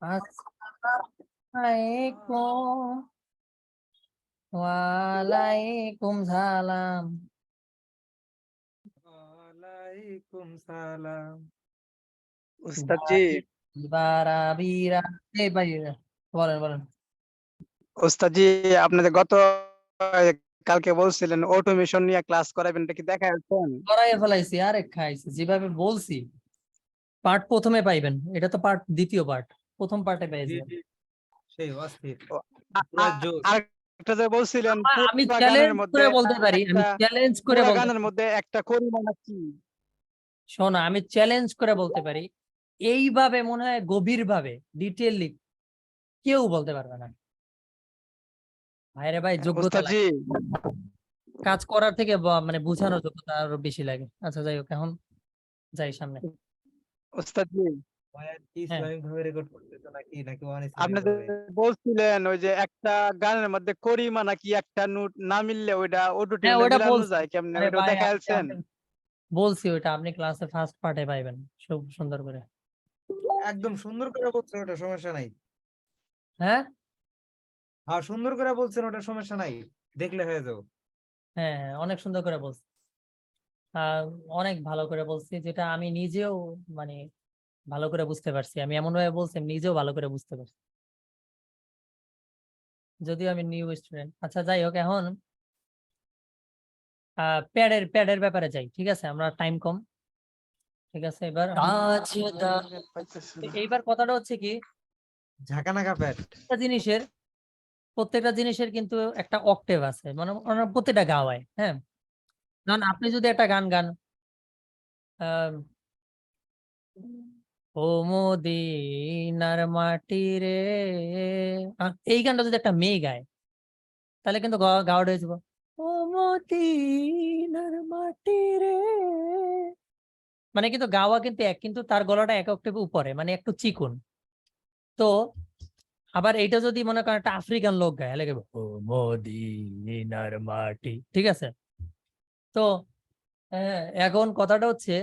আসসালামালাইকুম ওয়ালাইকুম সালাম। ওয়ালাইকুম সালাম। উস্তাদ জি, বারাবিরা এই ভাই বলেন বলেন। উস্তাদ জি, আপনাদের গত কালকে বলছিলেন অটোমেশন নিয়ে ক্লাস করাবেন, এটা কি দেখা যাচ্ছেন? করাইয়া ফেলাইছি, আরে খাইছি যেভাবে বলছি। পার্ট প্রথমে পাইবেন, এটা তো পার্ট দ্বিতীয় পার্ট, প্রথম পার্টে পেয়েছি। সেই অস্থির পুরা জোস। আরেকটা যে বলছিলেন আমি পুরা চ্যালেঞ্জ গানের মধ্যে করে বলতে পারি, আমি একটা চ্যালেঞ্জ করে পুরা বলতে গানের পারি। মধ্যে একটা করিমানা কি? শোনো, আমি চ্যালেঞ্জ করে বলতে পারি, এইভাবে মনে হয় গভীর ভাবে ডিটেইলি কেউ বলতে পারবে না। ভাইরে ভাই, যোগ্যতা উস্তাদ জি, লাগে, কাজ করার থেকে মানে বোঝানোর যোগ্যতা আরো বেশি লাগে। আচ্ছা যাই হোক, এখন যাই সামনে। উস্তাদ জি, হ্যাঁ ইসলামিক ভাবে রেকর্ড করতেছো নাকি নাকি অন আপনি ইসলামিক যে ভাবে? বলছিলেন ওই যে একটা গানের মধ্যে করিমানা কি একটা নোট না মিললে ওইটা অটো হ্যাঁ, টিউনে ওটা মিলানো বলছি। যায় কেমনে, আরে ওইটাও ভাই, দেখা যাচ্ছেন? বলছি ওইটা আপনি ক্লাসে ফার্স্ট পার্টে পাইবেন খুব সুন্দর করে। একদম সুন্দর করে বলছেন, ওটা সমস্যা নাই। হ্যাঁ হ্যাঁ, সুন্দর করে বলছেন, ওটা সমস্যা নাই, দেখলে হয়ে যাও। হ্যাঁ হ্যাঁ, অনেক সুন্দর করে বলছি। আহ অনেক ভালো করে বলছি, যেটা আমি নিজেও মানে ভালো করে বুঝতে পারছি। আমি এমন ভাবে বলছি, আমি নিজেও ভালো করে বুঝতে পারছি, যদিও আমি নিউ স্টুডেন্ট। আচ্ছা যাই হোক, এখন প্যাডের ব্যাপারে যাই। ঠিক আছে, আমরা টাইম কম। ঠিক আছে, এবার এইবার কথাটা হচ্ছে কি, ঝাঁকানাকা প্যাট। প্রত্যেকটা জিনিসের কিন্তু একটা অক্টেভ আছে, মানে প্রত্যেকটা গাওয়ায়। হ্যাঁ, কারণ আপনি যদি একটা গান গান আহ, ও মদিনার মাটি রে, এই গানটা যদি একটা মেয়ে গায়, তাহলে কিন্তু গাওয়াটা হয়ে যাবো, ও মদিনার মাটি রে। মানে কিন্তু গাওয়া কিন্তু এক, কিন্তু তার গলাটা এক অক্টেভ উপরে, মানে একটু চিকুন। তো আবার এইটা যদি মনে করেন একটা আফ্রিকান লোক গায়, তাহলে ও মদিনার মাটি। ঠিক আছে, তো এখন কথাটা হচ্ছে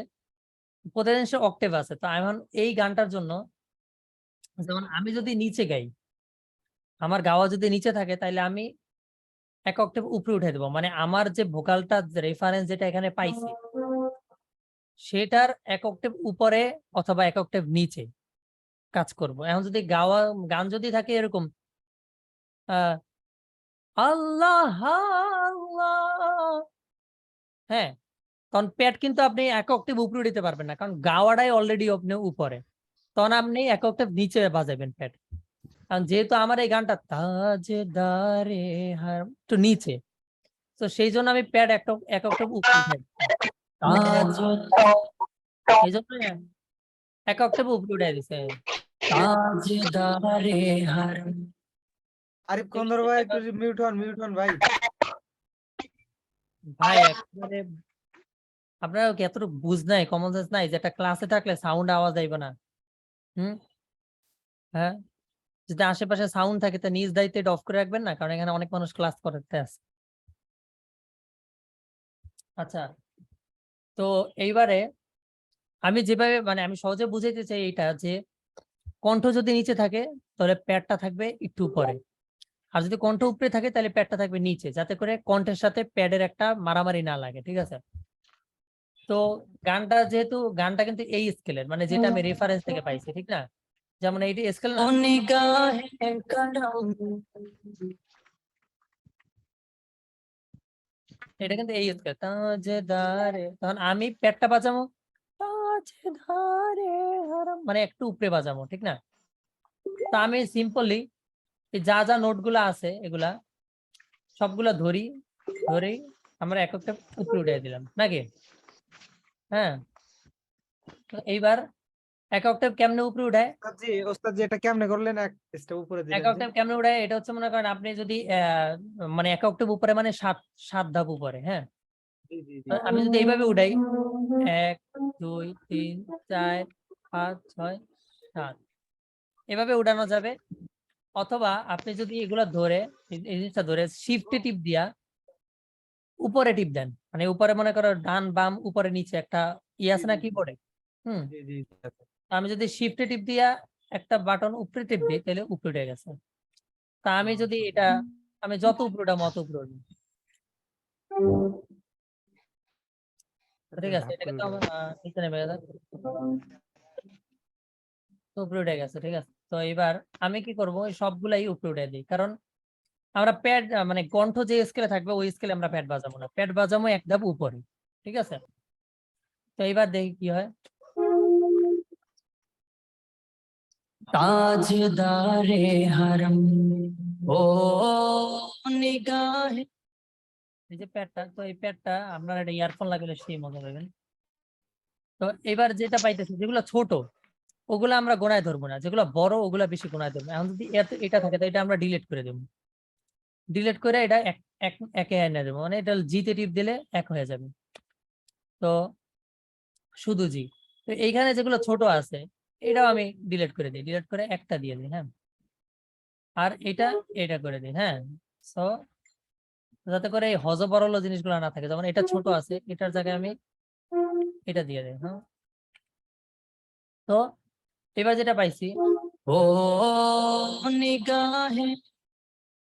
প্রতিদিন অক্টেভ আছে। তো এখন এই গানটার জন্য, যেমন আমি যদি নিচে গাই, আমার গাওয়া যদি নিচে থাকে, তাহলে আমি এক অক্টেভ উপরে উঠে দেবো, মানে আমার যে ভোকালটা রেফারেন্স যেটা এখানে পাইছি, সেটার এক অক্টেভ উপরে অথবা এক অক্টেভ নিচে কাজ করব। এখন যদি গান যদি থাকে এরকম আহ আল্লাহ আল্লাহ, হ্যাঁ, তখন প্যাড কিন্তু আপনি এক অক্টেভ উপরে দিতে পারবেন না, কারণ গাওয়াটাই অলরেডি আপনি উপরে। তখন আপনি এক অক্টেভ নিচে বাজাবেন প্যাড। কারণ যেহেতু আমার এই গানটা তাজদারে হার একটু নিচে, তো সেই জন্য আমি প্যাড এক অক্টেভ উপরে উঠাই। এই জন্য এক অক্টেভ উপরে উঠাই দিছে। তাজদারে হার, আরিফ খন্দর ভাই, একটু মিউট হন ভাই। ভাই একেবারে আপনার কি এতটুকু বুঝ নাই, কমন সেন্স নাই, যে একটা ক্লাসে থাকলে সাউন্ড আওয়াজ আইবে না? হুম, হ্যাঁ, যদি আশেপাশে সাউন্ড থাকে তো নিজ দায়িত্বে এটা অফ করে রাখবেন না, কারণ এখানে অনেক মানুষ ক্লাস করতে আছে। আচ্ছা, তো এইবারে আমি যেভাবে মানে আমি সহজে বুঝাইতে চাই এইটা, যে কণ্ঠ যদি নিচে থাকে তাহলে প্যাডটা থাকবে একটু উপরে, আর যদি কণ্ঠ উপরে থাকে তাহলে প্যাডটা থাকবে নিচে, যাতে করে কণ্ঠের সাথে প্যাডের একটা মারামারি না লাগে। ঠিক আছে, তো যেহেতু গানটা কিন্তু এই স্কেলের, মানে যেটা আমি রেফারেন্স থেকে পাইছি, ঠিক না? যেমন এইটি স্কেল না, এটা কিন্তু এই স্কেল তাজেদারে, তখন আমি প্যাডটা বাজাবো তাজেদারে হারাম, মানে একটু উপরে বাজাবো, ঠিক না? তো আমি সিম্পলি যা যা নোট গুলা আছে এগুলা সবগুলা ধরেই আমরা এক একটা উপরে উঠিয়ে দিলাম নাকি? হ্যাঁ, তো এইবার এক অক্টেভ কেমনে উপরে উঠায়, ওস্তাদ জি, এটা কেমনে করলেন? এক স্টেপ উপরে এক দিলেন যে। অক্টেভ কেমনে উঠায়, এটা হচ্ছে মনে করেন আপনি যদি মানে এক অক্টেভ উপরে মানে সাত ধাপ উপরে। হ্যাঁ, জি জি জি। আমি যদি এইভাবে উঠাই 1 2 3 4 5 6 7, এভাবে উঠানো যাবে। অথবা আপনি যদি এগুলা ধরে এই জিনিসটা ধরে শিফটে টিপ দিয়া উপরে টিপ দেন, মানে উপরে মনে করো ডান বাম উপরে নিচে একটা আছে না কিবোর্ডে। হুম, জি জি জি। আমি যদি শিফটে টিপ দিয়া একটা বাটন উপরে টিপ দিই তাহলে উপরে উঠে গেছে। তা আমি যদি এটা আমি যত উপরে উঠাবো অত উপরে উঠবে। ঠিক আছে, ধাপ এটাকে করে তো উঠে নিচে নেমে গেছে, তো উপরে উঠে গেছে। ঠিক আছে, তো এবার আমি কি করব, এই সবগুলাই উপরে উঠে দিই, কারণ আমরা প্যাড মানে কণ্ঠ যে স্কেলে থাকবে ওই স্কেলে আমরা প্যাড বাজাবো না, প্যাড বাজাবো এক ধাপ উপরে। ঠিক আছে, তো এবার দেখি কি হয়। তাজদারে হরম ও নিগাহে, এই যে প্যাডটা, তো এই প্যাডটা আপনারা এটা ইয়ারফোন লাগালে সেই মজা পাবেন। তো এবার যেটা পাইতেছি যেগুলো ছোট ওগুলো আমরা গোনায় ধরবো না, যেগুলো বড় ওগুলা বেশি গোনায় ধরবো। এখন যদি এটা থাকে তো এটা আমরা ডিলিট করে দেবো, ডিলিট করে এটা একে এনে দেবো, মানে এটা জিতে টিপ দিলে এক হয়ে যাবে। তো শুধু জি, তো এইখানে যেগুলো ছোট আছে এটাও আমি ডিলিট করে দিই, ডিলিট করে একটা দিয়ে দিই। হ্যাঁ, আর এটা করে দিই। হ্যাঁ, সো যাতে করে এই হজবরল জিনিসগুলো না থাকে, যেমন এটা ছোট আছে এটার জায়গায় আমি এটা দিয়ে দিই। হ্যাঁ, তো এবার যেটা পাইছি ও নিগাহে,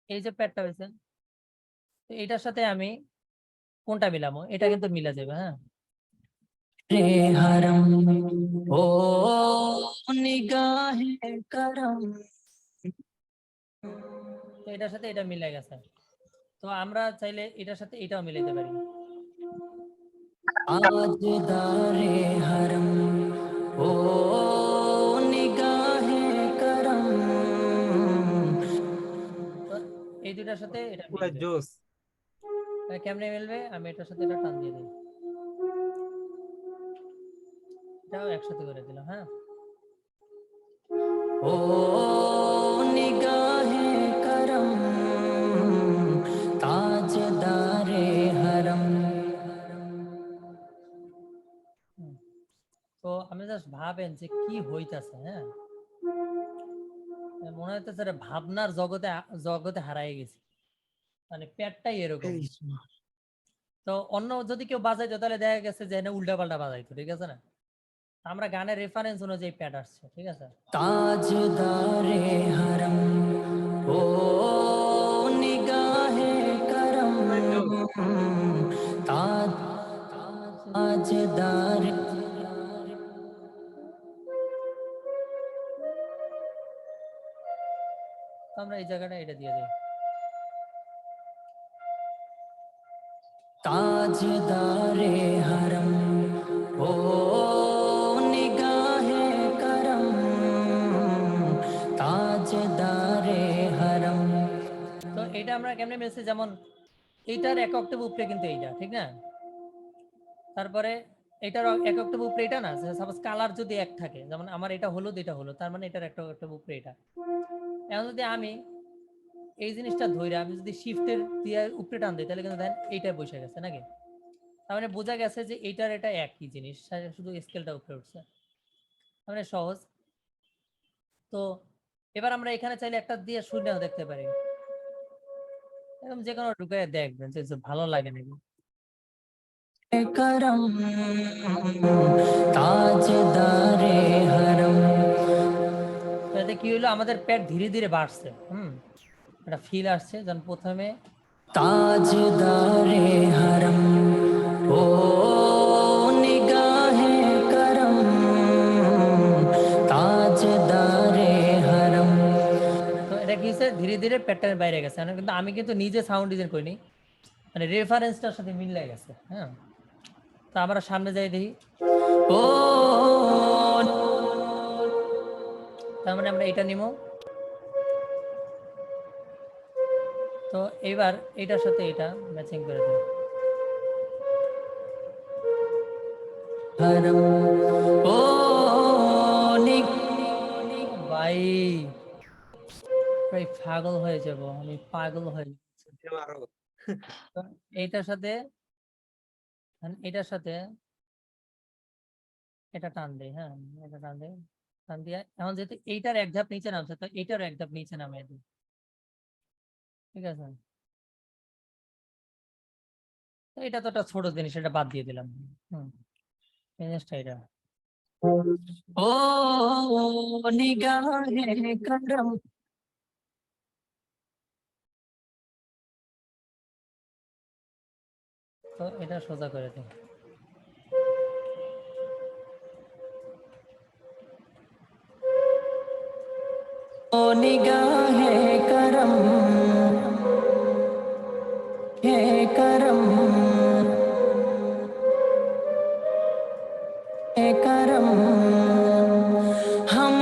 এই যে প্যাডটা হয়েছে, তো এটার সাথে আমি কোনটা মিলাবো, এটা কিন্তু মিলা যাবে। হ্যাঁ, রে হরম ও নিগাহে করম, তো এটার সাথে এটা মিলে গেছে। তো আমরা চাইলে এটার সাথে এটাও মিলাইতে পারি। তাজদারে হরম ও নিগাহে করম, তো এই দুটার সাথে এটা পুরা মিলবে। জোস। কেমনে মিলবে, আমি এটার সাথে এটা টান দিয়ে দিই, এটাও একসাথে করে দিলাম। হ্যাঁ, ও নিগাহে করম তাজদারে হরম। তো আমি জাস্ট ভাবেন যে কি হইতাছে। হ্যাঁ, মনে হইতেছে রে ভাবনার জগতে জগতে হারাই গেছি, মানে পেটটাই এরকম। এই তো অন্য যদি কেউ বাজাইতো তাহলে দেখা গেছে যে উল্টা পাল্টা বাজাইতো। ঠিক আছে না, আমরা গানের রেফারেন্স অনুযায়ী প্যাড আসছে। ঠিক আছে, তাজদারে হরম ও নিগাহে করম পুরা জোস। তাজদারে, আমরা এই জায়গাটা এটা দিয়ে দিই, তাজদারে হরম ও নিগাহে করম তাজদারে হরম। তো এটা আমরা কেমনে মিলছে, যেমন এইটার এক অক্টেভ উপরে কিন্তু এইটা, ঠিক না, তারপরে এটার এক অক্টেভ উপরে এটা না, সাপোজ কালার যদি এক থাকে, যেমন আমার এটা হলুদ এটা হলো, তার মানে এটার একটা অক্টেভ উপরে এটা। এখন যদি আমি এই জিনিসটা ধরে আমি যদি শিফটের দিয়ে উপরে টান দিই তাহলে কিন্তু দেখেন এইটা বসে গেছে নাকি, তার মানে বোঝা গেছে যে এইটার এটা একই জিনিস, শুধু স্কেলটা উপরে উঠছে, তার মানে সহজ। তো এবার আমরা এখানে চাইলে একটা দিয়ে শূন্য দেখতে পারি, এরকম যে কোনো ঢুকে দেখবেন যে ভালো লাগে নাকি। করম তাজদারে হরম, এতে কি হলো, আমাদের পেট ধীরে ধীরে বাড়ছে। একটা ফিল আসছে, যখন প্রথমে তাজদারে হরম ও নিগাহে করম তাজদারে হরম, তো এটা কি হচ্ছে ধীরে ধীরে পেটটার বাইরে গেছে, কিন্তু আমি কিন্তু নিজে সাউন্ড ডিজাইন করিনি, মানে রেফারেন্সটার সাথে মিলে গেছে। হ্যাঁ, তো আমরা সামনে যাই দেখি ও, তার মানে আমরা এটা নিব। তো এবার এটার সাথে এটা ম্যাচিং করে দেব, হরম ও ভাই প্রায় পাগল হয়ে যাব, আমি পাগল হয়ে যাচ্ছি। আরো তো এইটার সাথে এটার সাথে এটা টান দেই। হ্যাঁ, এটা টান দেই, টান দিয়ে এখন যেহেতু এইটার এক ধাপ নিচে নামছে তো এইটার এক ধাপ নিচে নামিয়ে দিই। ঠিক আছে, তো এটা তো একটা ছোট জিনিস, এটা বাদ দিয়ে দিলাম। জিনিসটা এটা ও নিগাহে করম। তো এটা সোজা করে দিই। ও নিগাহে করম হে করম হে করম হাম।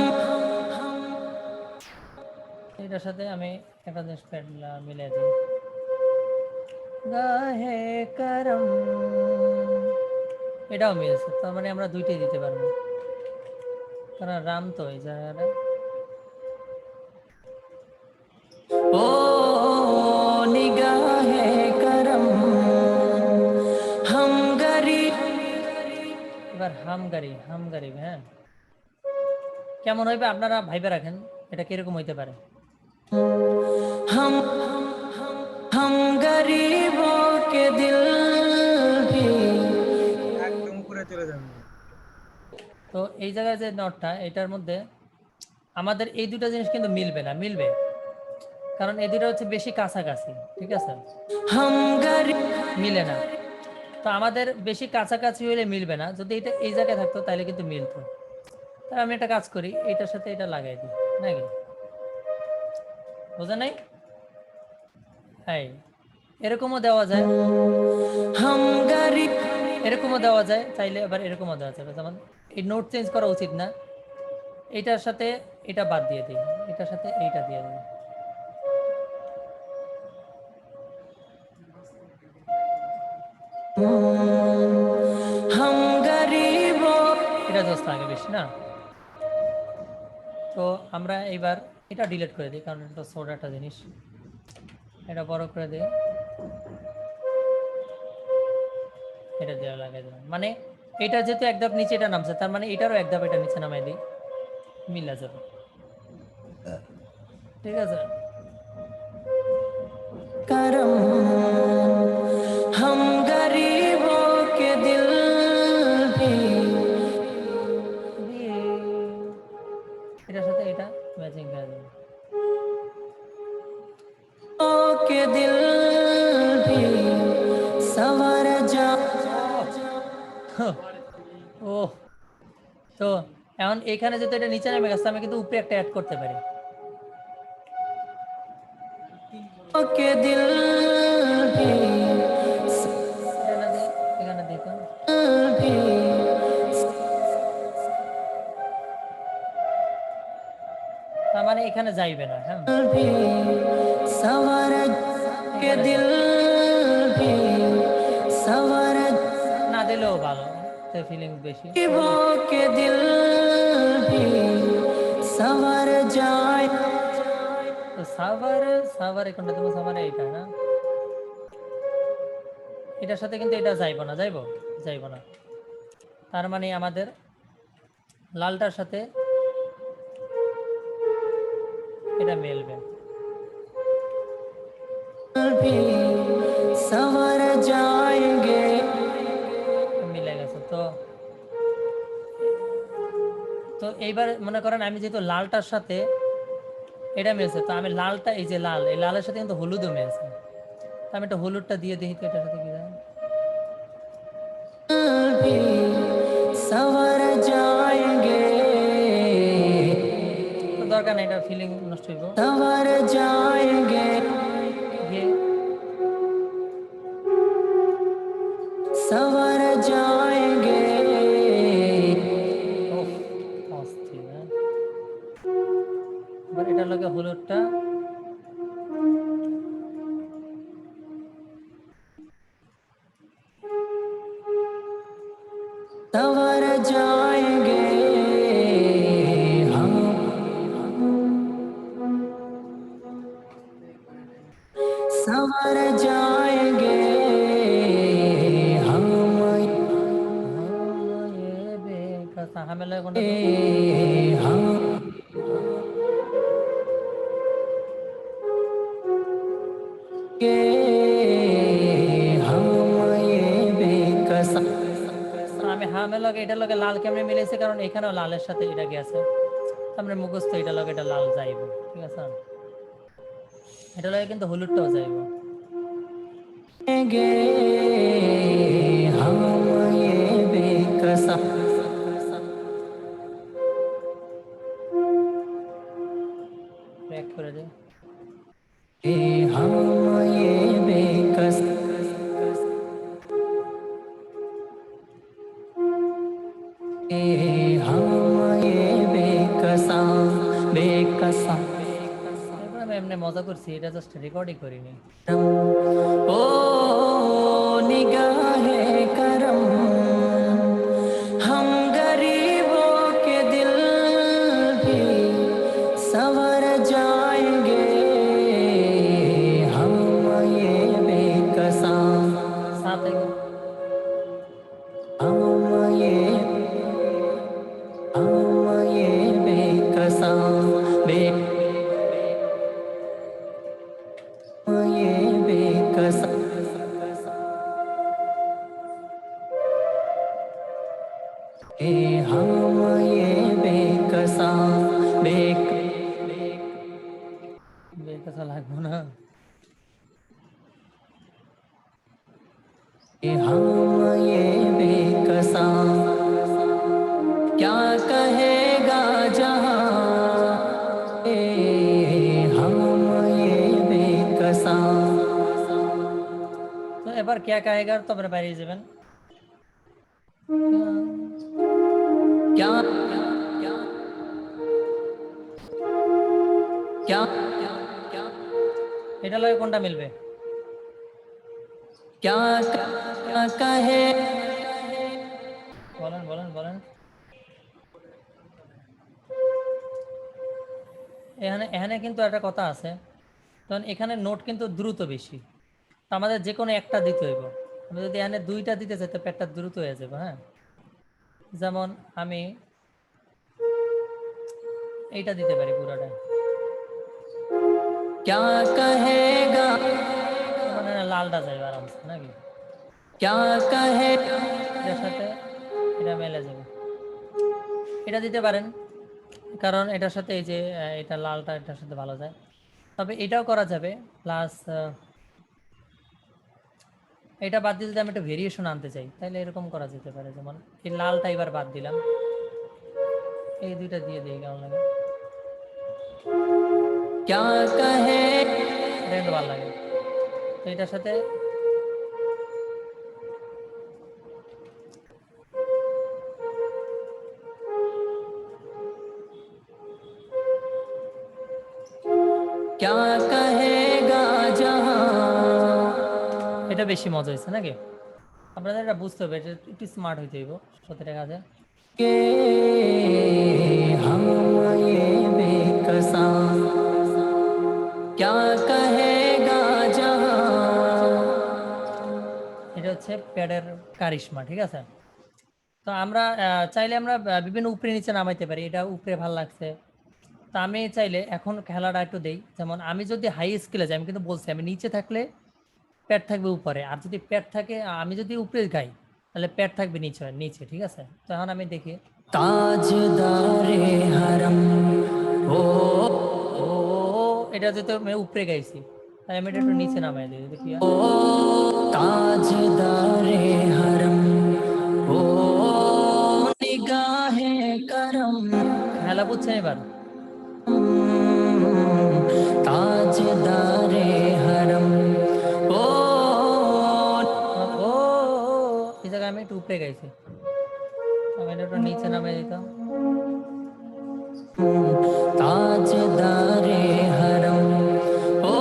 এটার সাথে আমি একটা জিনিস মিলিয়ে দিই, গাহে করম, এটাও মিলছে। তার মানে আমরা দুইটাই দিতে পারবো, কারণ রাম তো এই জায়গাটা। ও নিগাহে করম হাম গরিব। এবার হাম গরিব, হ্যাঁ কেমন হইবে আপনারা ভাইবে রাখেন, এটা কিরকম হইতে পারে। হাম হাম গরিবো কে দিল ভি। একদম উপরে চলে যাবে। তো এই জায়গায় যে নোটটা, এটার মধ্যে আমাদের এই দুটো জিনিস কিন্তু মিলবে না, মিলবে কারণ এই দুটো হচ্ছে বেশি কাছাকাছি, ঠিক আছে, হাম গরিব মিলে না। তো আমাদের বেশি কাছাকাছি হইলে মিলবে না, যদি এটা এই জায়গায় থাকতো তাহলে কিন্তু মিলতো। তাহলে আমি একটা কাজ করি, এটার সাথে এটা লাগাই দিই নাকি, বোঝা নাই? হ্যাঁ, এরকমও দেওয়া যায়, হাম গরিব এরকমও দেওয়া যায়, চাইলে আবার এরকমও দেওয়া যাবে। যেমন এই নোট চেঞ্জ করা উচিত না, এটার সাথে এটা বাদ দিয়ে দিই, এটার সাথে এইটা দিয়ে দিই। হাম গরিব, এটা দোষ লাগে বেশি না। তো আমরা এইবার এটা ডিলিট করে দিই, কারণ এটা ছোট একটা জিনিস, এটা বড় করে দিই, এটা দেওয়া লাগাই দিলাম। মানে এটা যেহেতু এক ধাপ নিচে এটা নামছে, তার মানে এটারও এক ধাপ এটা নিচে নামাই দিই, মিলা যাবে, ঠিক আছে। করম हम गरीबों के दिल भी। এটার সাথে এটা ম্যাচিং করে দেবো, के दिल भी संवर जा। ও তো এখন এখানে যেহেতু এটা নিচে নেমে গেছে, আমি কিন্তু উপরে একটা অ্যাড করতে পারি, के दिल भी এখানে দিতে তার মানে এখানে যাইবে না, হ্যাঁ संवर के दिल भी संवर না দিলেও ভালো, ফিলিংস বেশি, के दिल भी संवर जाए। তো সাভার কোনটা দেবো, সাভারে এইটা না, এটার সাথে কিন্তু এটা যাইব না, যাইব না। তার মানে আমাদের লালটার সাথে এটা মিলবে, संवर जाएंगे, মিলে গেছে। তো তো এইবার মনে করেন আমি যেহেতু লালটার সাথে এটা মিলছে, তো আমি লালটা, এই যে লাল, এই লালের সাথে কিন্তু হলুদও মিলছে, তো আমি একটা হলুদটা দিয়ে দেখি তো এটার সাথে কি যায়। संवर जाएंगे, তো দরকার নেই, এটা ফিলিং নষ্ট হইব। संवर जाएंगे, संवर जाएंगे। ওফ অস্থির, হ্যাঁ এবার এটার লগে হলুদটা संवर जाएंगे हम, संवर जाएंगे हम ये बेकसा हमें लगे हम के हम ये बेकसा, আমি হা আমের লগে এটার লগে লাল কেমনে মিলেছে, কারণ এখানেও লালের সাথে এটা গেছে, আমরা মুখস্থ এটা লগে এটা লাল যাইব, ঠিক আছে। এটা লগে কিন্তু হলুদটাও যাইব। ব্যাক করে দে। আমি এমনি মজা করছি, এটা জাস্ট রেকর্ডিং করিনি। ও নিগাহে করম हम गरीबों के दिल भी संवर जाएंगे, हम ये बेकसा साथ हम ये बेकसा ये बेकसा हम ये बेकसा बेकसा লাগবো না। हम ये बेकसा क्या कहेगा जहां, हम ये बेकसा। তো এবার क्या कहेगा তো আপনারা বাইরে যাবেন। क्या क्या क्या क्या এটা লগে কোনটা মিলবে? क्या क्या कहे বলেন বলেন বলেন। এখানে এখানে কিন্তু একটা কথা আছে, কারণ এখানে নোট কিন্তু দ্রুত বেশি, তো আমাদের যে কোনো একটা দিতে হইব। আমি যদি এখানে দুইটা দিতে চাই তো পেটটা দ্রুত হয়ে যাবে। হ্যাঁ, যেমন আমি এইটা দিতে পারি পুরোটা। क्या कहेगा মানে লালটা যাবে আরামসে নাকি? क्या कहेगा এর সাথে এটা মেলে যাবে, এটা দিতে পারেন, কারণ এটার সাথে এই যে এটা লালটা এটার সাথে ভালো যায়। তবে এটাও করা যাবে, প্লাস এটা বাদ দিয়ে যদি আমি একটা ভেরিয়েশন আনতে চাই তাহলে এরকম করা যেতে পারে, যেমন এই লালটা এবার বাদ দিলাম, এই দুইটা দিয়ে দিই কেমন লাগে। क्या कहे রেড ভালো লাগে, তো এটার সাথে क्या कहेगा जहां, এটা বেশি মজা হয়েছে নাকি? আপনাদের এটা বুঝতে হবে, এটা একটু স্মার্ট হইতে হইব। 17 কাজে हम ये बेकसा क्या कहेगा जहां, এটা হচ্ছে প্যাডের কারিশমা, ঠিক আছে। তো আমরা চাইলে আমরা বিভিন্ন উপরে নিচে নামাইতে পারি, এটা উপরে ভালো লাগছে। তো আমি চাইলে এখন খেলাটা একটু দেই, যেমন আমি যদি হাই স্কেলে যাই, আমি কিন্তু বলছি আমি নিচে থাকলে প্যাড থাকবে উপরে, আর যদি প্যাড থাকে আমি যদি উপরে গাই তাহলে প্যাড থাকবে নিচে নিচে, ঠিক আছে। তো এখন আমি দেখি তাজদারে হারাম ও ও এটা যেহেতু আমি উপরে গাইছি তাই আমি এটা একটু নিচে নামাই দিই, দেখি ও তাজদারে হারাম ও নিগাহে করম। খেলা বুঝছেন এবার? তাজদারে হারাম ও ও এই জায়গায় আমি একটু উপরে গাইছি, আমি এটা একটু নিচে নামিয়ে দিতাম। তাজদারে হারাম ও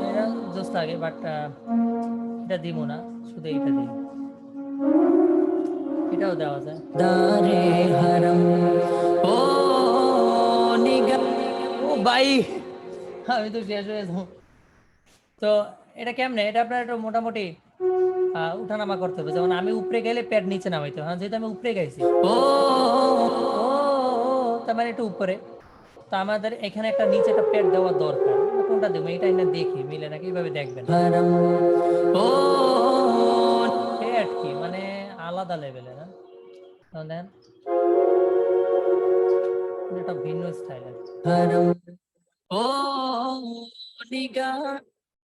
এটা জোস লাগে, বাট এটা দিব না, শুধু এইটা দিই, এটাও দেওয়া যায়। দারে হারাম ও নিগা ও ভাই আমি তো শেষ হয়ে যাবো। তো এটা কেমনে, এটা আপনার একটু মোটামুটি উঠানামা করতে হবে, যেমন আমি উপরে গেলে প্যাড নিচে নামাইতে হবে, যেহেতু আমি উপরে গাইছি ও তার মানে একটু উপরে, তো আমাদের এখানে একটা নিচে একটা প্যাড দেওয়া দরকার। কোনটা দেবো এটা এনে দেখি মিলে নাকি, এইভাবে দেখবেন। ও প্যাড কি মানে আলাদা লেভেলে না, তখন দেখেন এটা ভিন্ন স্টাইলের। ও নিগা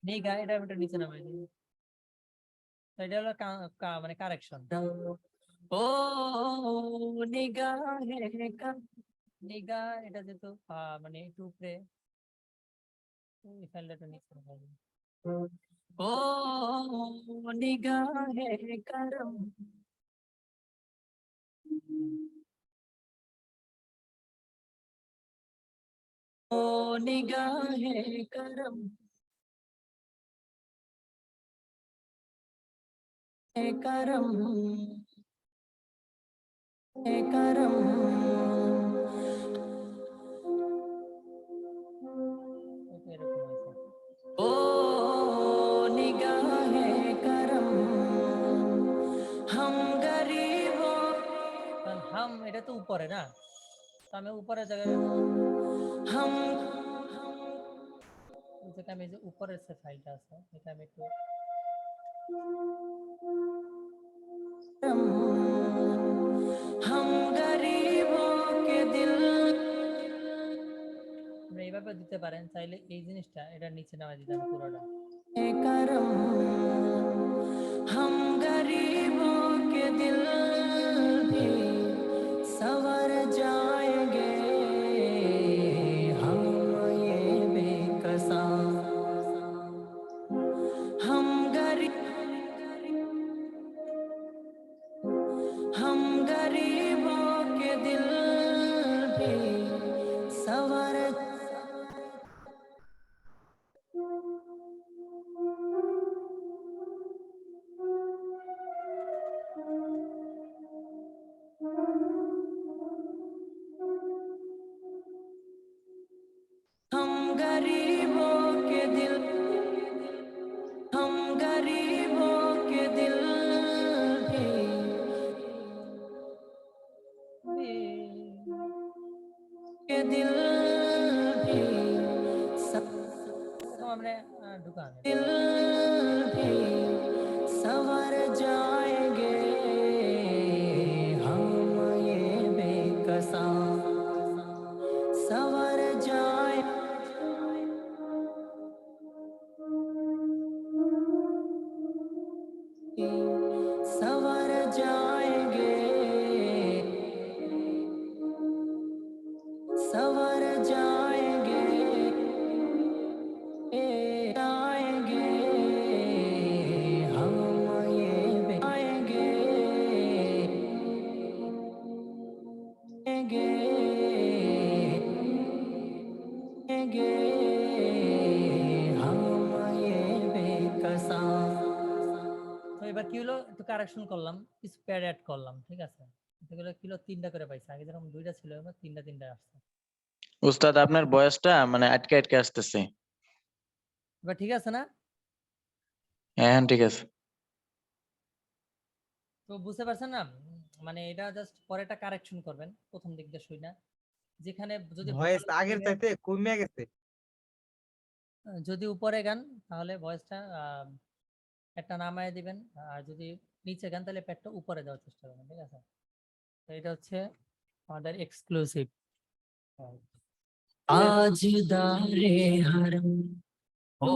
নিগা, এটা আমি একটু নিচে নামাই দিই। তো এটা হলো মানে কারেকশন। ও নিগা নিগা, এটা যেহেতু মানে একটু উপরে, এই ফাইলটা একটু নিচে নামাই দিই। ও নিগাহে করম, ও নিগাহে করম, करम करम, ओ निगाहे करम, हम गरीबों, हम এটা তো উপরে না, তো আমি উপরে জায়গায় हम যেটা আমি যে উপরের যে ফাইলটা আছে এটা আমি একটু हम गरीबों के दिल, আপনি এইভাবে দিতে পারেন চাইলে, এই জিনিসটা এটা নিচে নামা দিতে হবে পুরোটা। करम हम गरीबों के दिल भी संवर जाएंगे, हम ये बेकसा, हम गरीबों के दिल भी संवर, हम गरीबों के दिल, हम गरीबों के दिल के दिल भी हमने ढुका दिल भी संवर जाएंगे, हम ये बेकसा संवर जाए, संवर जाएंगे, संवर जाएंगे, आएंगे, हम ये आएंगे, आएंगे, हम ये बेकसा। তো এবার কি হলো, একটু কারেকশন করলাম, কিছু প্যাড অ্যাড করলাম, ঠিক আছে, এগুলো কি হলো 3টা করে পাইছে, আগে যেরকম 2টা ছিল এবার 3টা আসছে। উস্তাদ আপনার বয়সটা মানে আটকে আটকে আসতেছে। এবার ঠিক আছে না? হ্যাঁ ঠিক আছে। তো বুঝতে পারছেন না, মানে এটা জাস্ট পরে একটা কারেকশন করবেন, প্রথম দিক দিয়ে শুই না, যেখানে যদি ভয়েস আগের চাইতে কমে গেছে। যদি উপরে গান তাহলে ভয়েসটা একটা নামায় দিবেন, আর যদি নিচে গান তাহলে প্যাডটা উপরে দেওয়ার চেষ্টা করবেন, ঠিক আছে? তো এটা হচ্ছে আমাদের এক্সক্লুসিভ। আজ দারে হরম, ও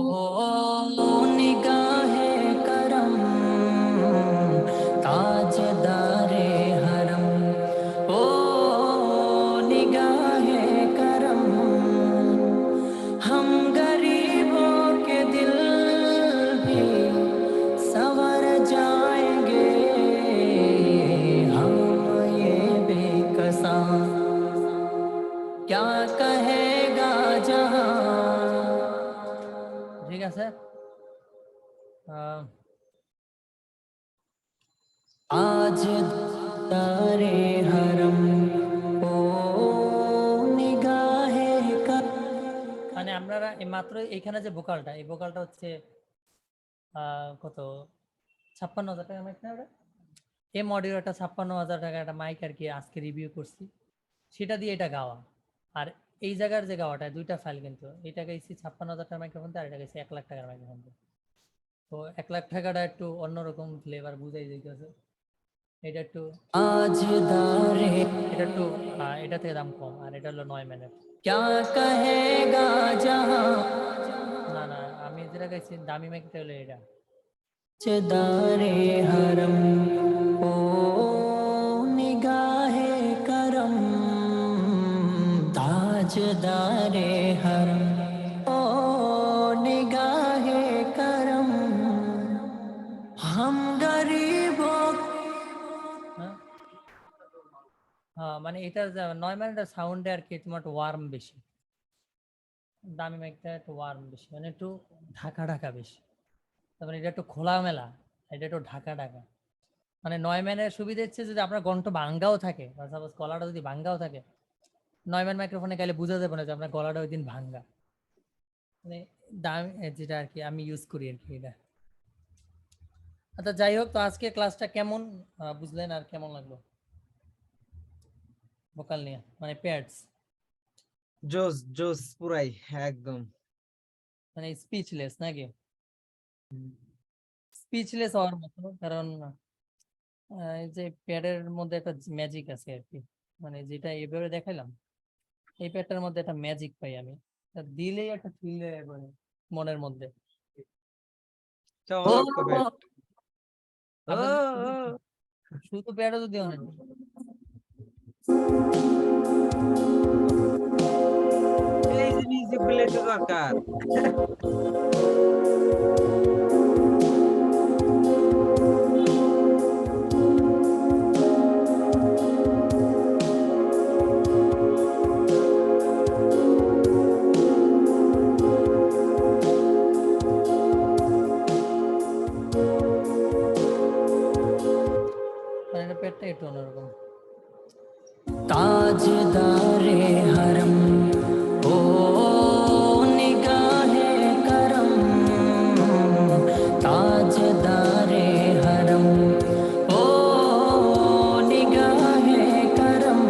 নিগাহে করম, তাজদারে হরম, ও निगाहे करम, हम गरीबों के दिल भी संवर जाएंगे, हम ये बेकसा, क्या कहेगा जहां, ঠিক আছে? आज तारे हरम, ও নিগাহে কর, মানে আপনারা মাত্র এখানে যে ভোকালটা, এই ভোকালটা হচ্ছে কত 56,000 টাকা মাইক না, এই মডিউলটা 56,000 টাকা একটা মাইক আর কি আজকে রিভিউ করছি, সেটা দিয়ে এটা গাওয়া। আর এই জায়গার যে গাওয়াটা 2টা ফাইল, কিন্তু এটা গাইছি 56,000 টাকার মাইক্রোফোন দিয়ে, আর এটা গাইছি 1 লাখ টাকার মাইক্রোফোন দিয়ে। তো 1 লাখ টাকাটা একটু অন্যরকম ফ্লেভার বুঝাই যাইতেছে। এটা একটু आज दारे এটা একটু এটা থেকে দাম কম, আর এটা হলো 9 মিনিট। क्या कहेगा जहां না না, আমি যেটা গাইছি দামি মাইকটা হলো এটা। दारे हरम ओ निगाहे करम ताजदारे हरम ओ निगाहे करम हम गरीबों হ্যাঁ হ্যাঁ, মানে এটা 9 মিনিটের সাউন্ডে আর কি তোমার একটু ওয়ার্ম বেশি, দামি মাইকটা একটু ওয়ার্ম বেশি, মানে একটু ঢাকা ঢাকা বেশি। তারপরে এটা একটু খোলামেলা, এটা একটু ঢাকা ঢাকা। মানে 9 মিনিটের সুবিধা হচ্ছে যদি আপনার কণ্ঠ ভাঙ্গাও থাকে, বা সাপোজ গলাটা যদি ভাঙ্গাও থাকে, 9 মিনিট মাইক্রোফোনে গেলে বোঝা যাবে না যে আপনার গলাটা ওই দিন ভাঙ্গা। মানে দাম যেটা আর কি আমি ইউজ করি আর কি এটা। আচ্ছা যাই হোক, তো আজকে ক্লাসটা কেমন বুঝলেন আর কেমন লাগলো ভোকাল নিয়ে, মানে প্যাডস, জোস জোস পুরাই একদম। মানে স্পিচলেস নাকি? স্পিচলেস হওয়ার মতো, কারণ এই যে প্যাডের মধ্যে একটা ম্যাজিক আছে আর কি, মানে যেটা এভাবে দেখাইলাম, এই প্যাডটার মধ্যে একটা ম্যাজিক পাই আমি, এটা দিলেই একটা ফিল করে মনের মধ্যে। চমৎকার ব্যাট। আপনার শুধু প্যাডও যদি অনেক এই যে মিউজিক প্লে তো দরকার। মানে প্যাডটা একটু অন্যরকম। ताजदारे हरम ओ निगाहे करम ताजदारे हरम ओ निगाहे करम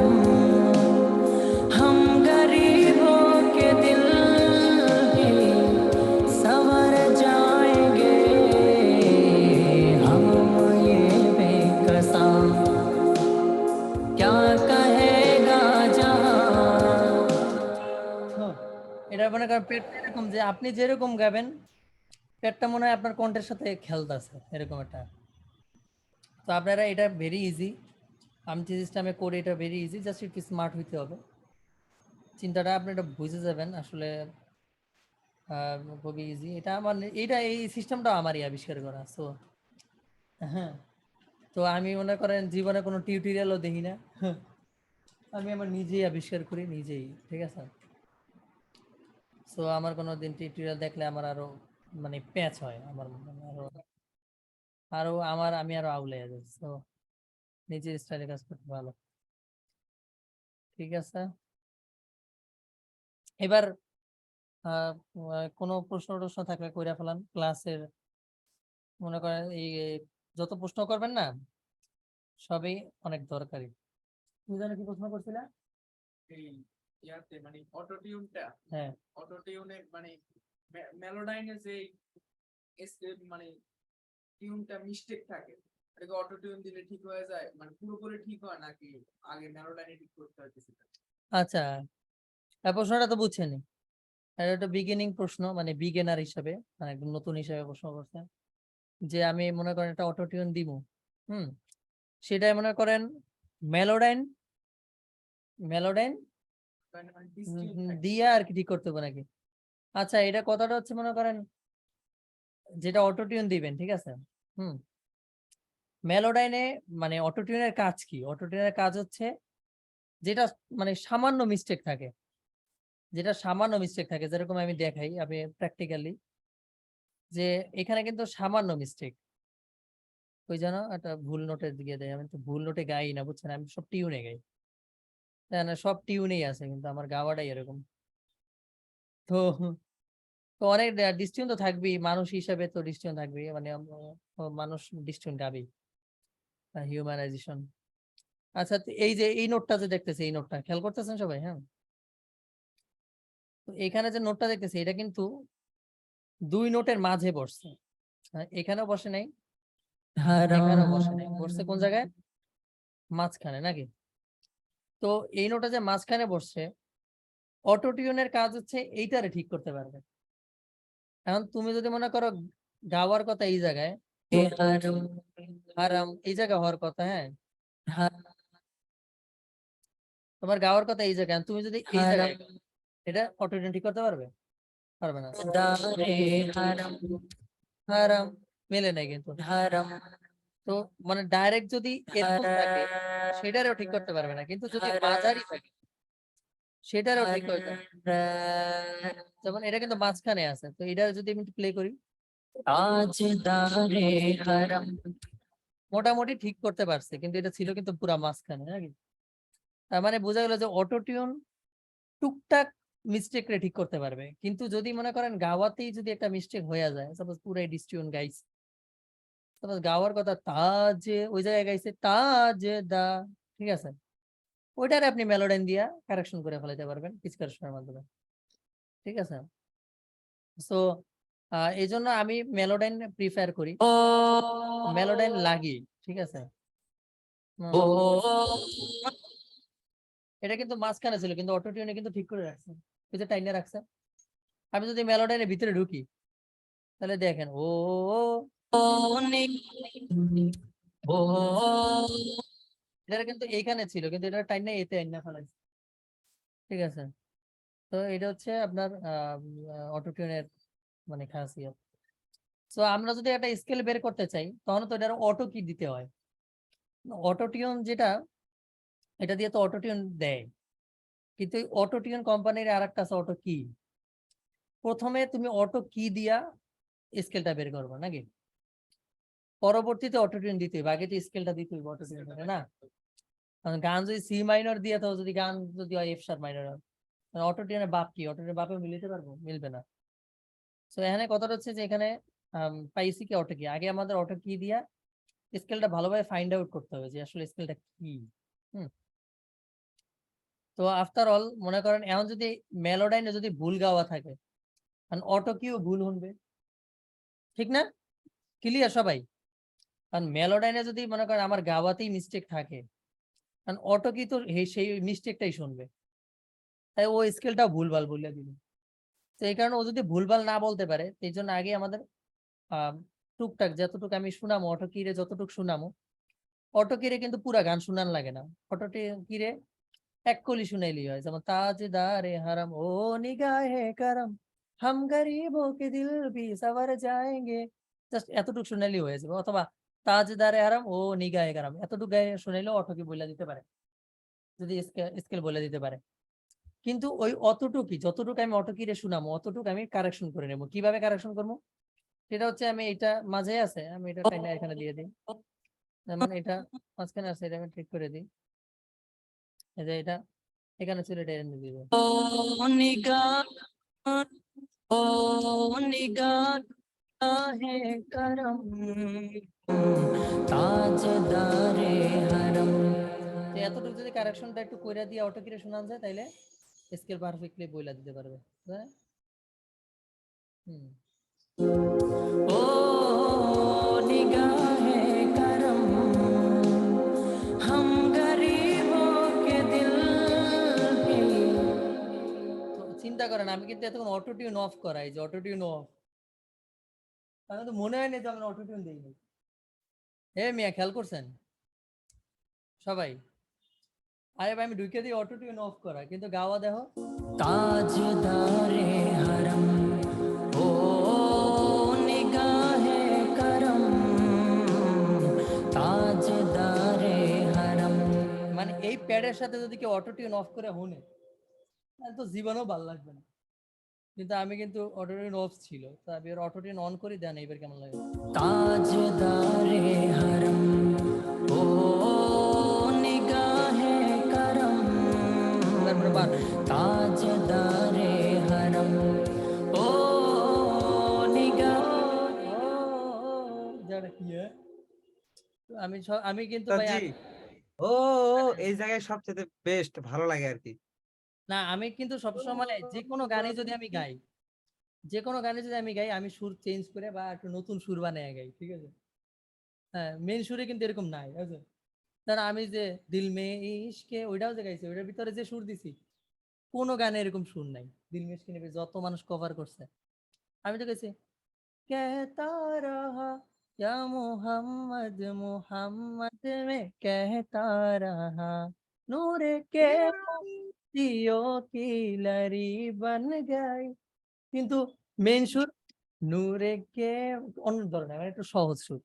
हम गरीबों के दिल भी संवर जाएंगे हम ये बेकसा क्या कहेगा जहां তো এটা মনে করেন পেটটা এরকম যে আপনি যেরকম গাবেন পেটটা মনে হয় আপনার কণ্ঠের সাথে খেলতেছে, এরকম একটা। তো আপনারা এটা ভেরি ইজি, আমি যে সিস্টেমে করি এটা ভেরি ইজি, জাস্ট একটু স্মার্ট হইতে হবে, চিন্তাটা আপনি এটা বুঝে যাবেন আসলে। খুবই ইজি এটা আমার, এইটা এই সিস্টেমটা আমারই আবিষ্কার করা। সো হ্যাঁ, তো আমি মনে করেন জীবনে কোনো টিউটোরিয়ালও দেখি না, আমি আমার নিজেই আবিষ্কার করি নিজেই, ঠিক আছে? সো আমার কোনো দিন টিউটোরিয়াল দেখলে আমার আরো মানে প্যাচ হয়, আমার আরো আরো আমি আরো আউলে যাই। সো নিজের স্টাইলে কাজ করতে ভালো, ঠিক আছে? এবার কোনো প্রশ্ন থাকলে কইরা ফেলান ক্লাসের, মনে করেন এই যত প্রশ্ন করবেন না সবই অনেক দরকারি। তুমি জানো কি প্রশ্ন করছিলা? এই ইয়াতে মানে অটো টিউনটা, হ্যাঁ অটো টিউনে মানে মেলোডাইনে যে মানে টিউনটা মিস্টেক থাকে, এটাকে অটো টিউন দিলে ঠিক হয়ে যায়, মানে পুরোপুরি ঠিক হয় নাকি আগে মেলোডাইনে ঠিক করতে হয় কিছুটা? আচ্ছা, প্রশ্নটা তো বুঝছেনি, এটা একটা বিগিনিং প্রশ্ন, মানে বিগিনার হিসাবে, মানে একদম নতুন হিসাবে প্রশ্ন করছে যে আমি মনে করেন একটা অটো টিউন দিব, সেটাই মনে করেন মেলোডাইন মেলোডাইন মানে ডিসটিউন থাকে। দিয়ে আর কি ঠিক করতে হবে নাকি? আচ্ছা, এটা কথাটা হচ্ছে মনে করেন যেটা অটো টিউন দিবেন, ঠিক আছে? মেলোডাইনে মানে অটো টিউনের কাজ কি? অটো টিউনের কাজ হচ্ছে যেটা মানে সামান্য মিস্টেক থাকে, যেরকম আমি দেখাই আমি প্র্যাকটিক্যালি, যে এখানে কিন্তু সামান্য মিস্টেক, ওই যেন একটা ভুল নোটের দিকে দেয়, আমি তো ভুল নোটে গাই না, বুঝছেন? আমি সব টিউনে গাই, তাই না? সব টিউনেই আছে, কিন্তু আমার গাওয়াটাই এরকম। তো তো অনেক ডিস্টিউন তো থাকবেই, মানুষ হিসাবে তো ডিস্টিউন থাকবেই, মানে মানুষ ডিস্টিউন গাবেই, হিউম্যানাইজেশন। আচ্ছা, তো এই যে এই নোটটা যে দেখতেছে, এই নোটটা খেয়াল করতেছেন সবাই? হ্যাঁ, তো এখানে যে নোটটা দেখতেছে এটা কিন্তু 2 নোটের মাঝে বসছে, এখানেও বসে নাই, এখানেও বসে নাই, বসছে কোন জায়গায়? মাঝখানে নাকি? তো এই নোটটা যে মাঝখানে বসছে, অটো টিউনের কাজ হচ্ছে এইটারে ঠিক করতে পারবে। এখন তুমি যদি মনে করো গাওয়ার কথা এই জায়গায়, हरम হারাম এই জায়গায় হওয়ার কথা, হ্যাঁ, हरम তোমার গাওয়ার কথা এই জায়গায়, তুমি যদি এই জায়গায় हरम এটা অটো টিউন ঠিক করতে পারবে? পারবে না। दारे हरम হারাম মেলে নাই কিন্তু। हरम তো মানে ডাইরেক্ট যদি এরকম থাকে हरम সেটারও ঠিক করতে পারবে না, কিন্তু যদি মাঝারি থাকে সেটারও ঠিক হয়ে যাবে। যেমন এটা কিন্তু মাঝখানে আছে, তো এটা যদি আমি প্লে করি ताजदारे हरम মোটামুটি ঠিক করতে পারছে, কিন্তু এটা ছিল কিন্তু পুরা মাঝখানে নাকি? তার মানে বোঝা গেল যে অটো টিউন টুকটাক মিস্টেক রে ঠিক করতে পারবে, কিন্তু যদি মনে করেন গাওয়াতেই যদি একটা মিস্টেক হয়ে যায়, সাপোজ পুরাই ডিস্টিউন গাইছে, সাপোজ গাওয়ার কথা তাজে ওই জায়গায় গাইছে তাজে দা, ঠিক আছে, ওইটারে আপনি মেলোডাইন দিয়া কারেকশন করে ফেলাইতে পারবেন পিচ কারেকশনের মাধ্যমে, ঠিক আছে? সো এই জন্য আমি মেলোডাইন প্রিফার করি, ओ মেলোডাইন লাগি, ঠিক আছে? ओ এটা কিন্তু মাঝখানে ছিল, কিন্তু অটো টিউনে কিন্তু ঠিক করে রাখছে, ওই যে টাইনে রাখছে। আমি যদি মেলোডাইনের ভিতরে ঢুকি তাহলে দেখেন ও ओ এটা কিন্তু এইখানে ছিল, কিন্তু এটা টাইনে এতে আইনা ফেলাইছে, ঠিক আছে? তো এটা হচ্ছে আপনার অটো টিউনের মানে খাসিয়ত। সো আমরা যদি একটা স্কেল বের করতে চাই তখন তো এটার অটো কি দিতে হয়। অটো টিউন যেটা, এটা দিয়ে তো অটো টিউন দেয়, কিন্তু অটো টিউন কোম্পানির আর একটা আছে অটো কি। প্রথমে তুমি অটো কি দিয়া স্কেলটা বের করবে নাকি, পরবর্তীতে অটো টিউন দিতে হবে, আগে তো স্কেলটা দিতে হবে অটো টিউন, না? কারণ গান যদি সি মাইনর দিয়ে, তো যদি গান যদি হয় এফ শার্প মাইনর, অটো টিউনের বাপ কি, অটো টিউনের বাপে মিলাতে পারবো? মিলবে না। তো এখানে কথাটা হচ্ছে যে এখানে পাইছি কি অটো কি, আগে আমাদের অটো কি দিয়া স্কেলটা ভালোভাবে ফাইন্ড আউট করতে হবে যে আসলে স্কেলটা কি। তো আফটার অল মনে করেন এখন যদি মেলোডাইনে যদি ভুল গাওয়া থাকে, কারণ অটো কিও ভুল শুনবে, ঠিক না? ক্লিয়ার সবাই? কারণ মেলোডাইনে যদি মনে করেন আমার গাওয়াতেই মিস্টেক থাকে, কারণ অটো কি তো সেই মিস্টেকটাই শুনবে, তাই ও স্কেলটাও ভুলভাল বলে দিবে। তো এই কারণে ও যদি ভুলভাল না বলতে পারে, এই জন্য আগে আমাদের টুকটাক যতটুকু আমি শুনামো, অটো কিরে যতটুকু শুনামো, অটো কিরে কিন্তু পুরা গান শুনান লাগে না, অটো কিরে এক কলি শুনাইলি হয়, যেমন তাজদারে হারাম ও নিগাহে করম হাম গরিবো কে দিল ভি সওয়ার যায়েঙ্গে, জাস্ট এতটুকু শুনাইলি হয়ে যাবে। অথবা তাজদারে হারাম ও নিগাহে করম এতটুকু গায়ে শুনাইলেও অটো কি বলে দিতে পারে, যদি স্কেল বলে দিতে পারে। কিন্তু ওই অতটুকুই, যতটুকু আমি অটো কিরে শুনামো অতটুকু আমি কারেকশন করে নেবো। কিভাবে কারেকশন করবো সেটা হচ্ছে, আমি এটা মাঝে আছে, আমি এটা টাইনা এখানে দিয়ে দিই, মানে এটা মাঝখানে আছে, এটা আমি ঠিক করে দিই, এই যে এটা এখানে ছিল, এটা এনে দিব। ओ निगाह ओ निगाह है करम ताजदारे हरम তো এতটুকু যদি কারেকশনটা একটু কইরা দিয়ে অটো কিরে শোনান যায়, তাইলে স্কেল পারফেক্টলি বইলা দিতে পারবে। হ্যাঁ? হুম। ओ निगाह करम हम गरीबों के दिल भी তো চিন্তা করেন আমি কিন্তু এতক্ষণ অটো টিউন অফ করাই, যে অটো টিউন অফ, তাহলে তো মনে হয় না যে আমরা অটো টিউন দিইনি। এ মিয়া খেয়াল করছেন সবাই? আরে ভাই আমি ঢুকে দিয়ে অটো টিউন অফ করা, কিন্তু গাওয়া দেখো ताजदारे हरम ओ निगाह करम ताजदारे हरम মানে এই প্যাডের সাথে যদি কেউ অটো টিউন অফ করে শুনে তাহলে তো জীবনেও ভালো লাগবে না। কিন্তু আমি কিন্তু অটো টিউন অফ ছিল, তো আমি অটো টিউন অন করে দেন, এবার কেমন লাগে? ताजदारे हरम ओ निगाह करम তারপরে বার ताजदारे हरम ओ निगाह যারা কি আমি কিন্তু ভাই উস্তাদজি, ও এই জায়গায় সবচেয়ে বেস্ট ভালো লাগে আর কি। না, আমি কিন্তু সবসময় যে কোনো গানে যদি আমি গাই, যে কোনো গানে যদি আমি গাই, আমি সুর চেঞ্জ করে বা একটু নতুন সুর বানিয়ে গাই, ঠিক আছে? হ্যাঁ, মেন সুরে কিন্তু এরকম নাই, আছে? ধর আমি যে দিল মে ইশকে ওইটাও যে গাইছি, ওইটার ভিতরে যে সুর দিছি কোনো গানে এরকম সুর নাই। দিল মে ইশকে নিয়ে যত মানুষ কভার করছে, আমি তো গেছি कहता रहा या मोहम्मद मोहम्मद में कहता रहा नूरे के मोतियों की लरी बन गई, কিন্তু মেইন সুর নূরে কে অন্য ধরনের, মানে একটু সহজ সুর।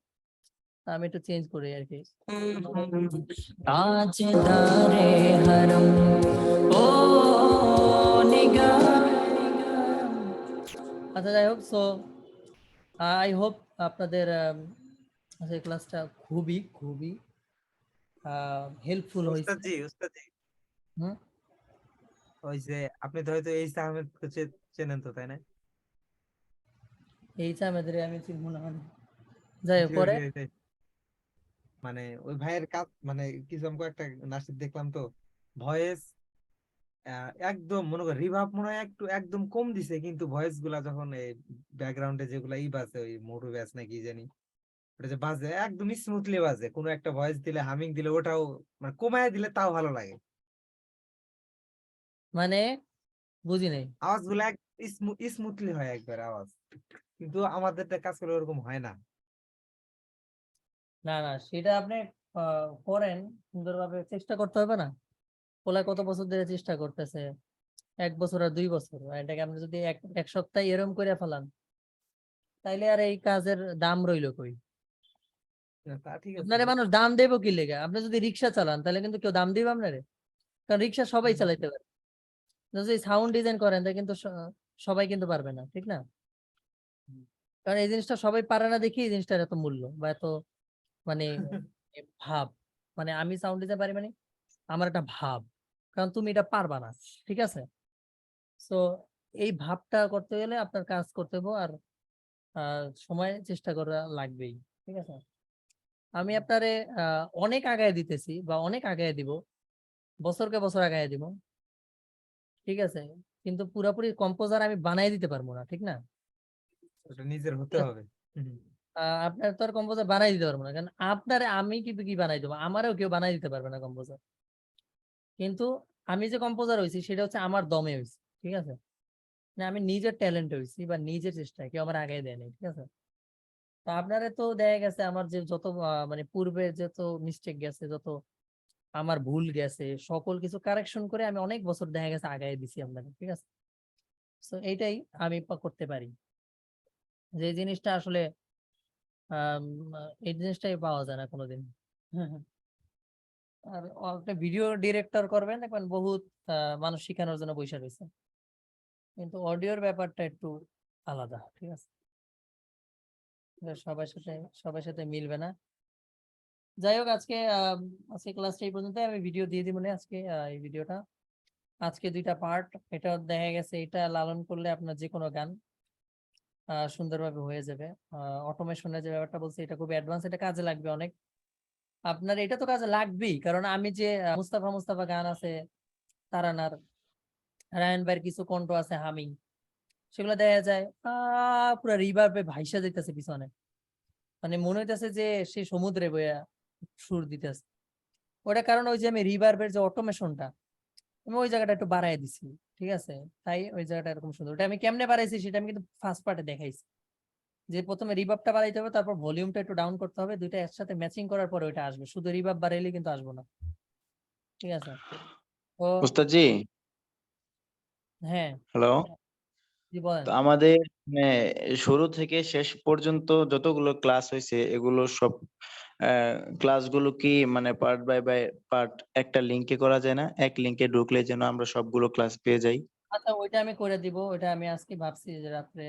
আমি একটু চেঞ্জ করি আর কি। ताजदारे हरम ओ निगाह আচ্ছা যাই হোক, সো আই হোপ আপনাদের আজকের ক্লাসটা খুবই খুবই হেল্পফুল হয়েছে। উস্তাদজি হুম, ওই যে আপনি তো হয়তো এইচ আহমেদ চেনেন তো, তাই না? এই আমাদের আমি চিনবো না মানে। যাই হোক জি, পরে জি, ওইটাই। মানে ওই ভাইয়ের কাজ, মানে কিছু আমি একটা নাটক দেখলাম তো, ভয়েস একদম মনে কর রিভার্ব মনে হয় একটু একদম কম দিছে, কিন্তু ভয়েস গুলা যখন এই ব্যাকগ্রাউন্ডে যেগুলা বাজে, ওই মোটু ব্যাস নাকি জানি, ওটা যে বাজে একদম স্মুথলি বাজে। কোনো একটা ভয়েস দিলে, হামিং দিলে, ওটাও মানে কমায় দিলে তাও ভালো লাগে। মানে বুঝি নাই। আওয়াজ গুলা স্মুথলি হয় একবার আওয়াজ, কিন্তু আমাদেরটা কাজ করে ওরকম হয় না। না না, সেটা আপনি করেন সুন্দরভাবে, চেষ্টা করতে হবে না? পোলা কত বছর ধরে চেষ্টা করতেছে, 1 বছর আর 2 বছর, আর এটাকে আপনি যদি এক সপ্তাহে এরম করে ফেলান, তাইলে আর এই কাজের দাম রইলো কই? তা ঠিক আছে। আপনারে মানুষ দাম দেবো কি লেগে? আপনি যদি রিক্সা চালান তাহলে কিন্তু কেউ দাম দিবে আপনারে, কারণ রিক্সা সবাই চালাইতে পারে। যদি সাউন্ড ডিজাইন করেন তাহলে কিন্তু সবাই কিন্তু পারবে না, ঠিক না? কারণ এই জিনিসটা সবাই পারে না দেখি এই জিনিসটার এত মূল্য বা এত মানে ভাব। মানে আমি সাউন্ড দিতে পারি, মানে আমার একটা ভাব, কারণ তুমি এটা পারবা না, ঠিক আছে? সো এই ভাবটা করতে গেলে আপনার কাজ করতে হবে, আর সময় চেষ্টা করা লাগবেই, ঠিক আছে? আমি আপনারে অনেক আগায় দিতেছি বা অনেক আগায় দিব, বছরকে বছর আগায় দিব, ঠিক আছে? কিন্তু পুরোপুরি কম্পোজার আমি বানাই দিতে পারবো না, ঠিক না? ওটা নিজের হতে হবে। আপনার তো আর কম্পোজার বানাই দিতে পারবো না, কারণ আপনারে আমি কিন্তু কি বানাই দেবো, আমারও কেউ বানাই দিতে পারবে না কম্পোজার। কিন্তু আমি যে কম্পোজার হয়েছি সেটা হচ্ছে আমার দমে হয়েছে, ঠিক আছে? না আমি নিজের ট্যালেন্ট হয়েছি বা নিজের চেষ্টায়, কেউ আমার আগে দেয়নি, ঠিক আছে? তো আপনারা তো দেখা গেছে আমার যে যত মানে পূর্বে যত মিস্টেক গেছে, যত আমার ভুল গেছে, সকল কিছু কারেকশন করে আমি অনেক বছর দেখা গেছে আগায় দিছি আপনাদের, ঠিক আছে? তো এইটাই আমি করতে পারি, যে জিনিসটা আসলে আম, এই জিনিসটাই পাওয়া যায় না কোনোদিন। আর একটা ভিডিও ডিরেক্টর করবেন, দেখবেন বহুত মানুষ শিখানোর জন্য বসে রয়েছে, কিন্তু অডিওর ব্যাপারটা একটু আলাদা, ঠিক আছে? এটা সবার সাথে মিলবে না। যাই হোক, আজকে ক্লাসটা এই পর্যন্ত, আমি ভিডিও দিয়ে দিব না আজকে। এই ভিডিওটা আজকে 2টা পার্ট, এটা দেখা গেছে এটা লালন করলে আপনার যে কোনো গান সুন্দরভাবে হয়ে যাবে। অটোমেশনের যে ব্যাপারটা বলছি এটা খুব অ্যাডভান্স, এটা কাজে লাগবে অনেক আপনার। এটা তো কাজে লাগবেই, কারণ আমি যে মুস্তাফা মুস্তাফা গান আছে, তারানার, রায়ন ভাইয়ের কিছু কণ্ঠ আছে হামিং, সেগুলো দেখা যায় পুরো রিভার্বে ভাইসা যাইতেছে পিছনে, মানে মনে হইতেছে যে সে সমুদ্রে বইয়া সুর দিতেছে। ওটা কারণ ওই যে আমি রিভার্বের যে অটোমেশনটা আমি ওই জায়গাটা একটু বাড়াই দিছি, ঠিক আছে? তাই ওই জায়গাটা এরকম সুন্দর। ওটা আমি কেমনে বাড়াইছি সেটা আমি কিন্তু ফার্স্ট পার্টে দেখাইছি, যে প্রথমে রিভার্বটা বাড়াইতে হবে, তারপর ভলিউমটা একটু ডাউন করতে হবে, দুইটা একসাথে ম্যাচিং করার পরে ওইটা আসবে। শুধু রিভার্ব বাড়াইলে কিন্তু আসবে না, ঠিক আছে? তো উস্তাদ জি, হ্যাঁ, হ্যালো। জি বলেন। তো আমাদের মানে শুরু থেকে শেষ পর্যন্ত যতগুলো ক্লাস হয়েছে এগুলো সব ক্লাসগুলো কি মানে পার্ট বাই পার্ট একটা লিংকে করা যায় না? এক লিংকে ঢুকলে যেন আমরা সবগুলো ক্লাস পেয়ে যাই। আচ্ছা, ওইটা আমি করে দিব। ওইটা আমি আজকে ভাবছি যে রাত্রে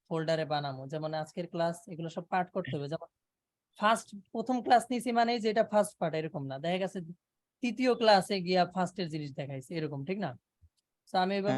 ফোল্ডারে বানাবো, যেমন আজকের ক্লাস এগুলো সব পার্ট করতে হবে। যেমন প্রথম ক্লাস নিছি মানে যে এটা ফার্স্ট পার্ট এরকম না, দেখা গেছে তৃতীয় ক্লাসে গিয়া ফার্স্টের জিনিস দেখাইছে এরকম, ঠিক না? তো আমি এইভাবে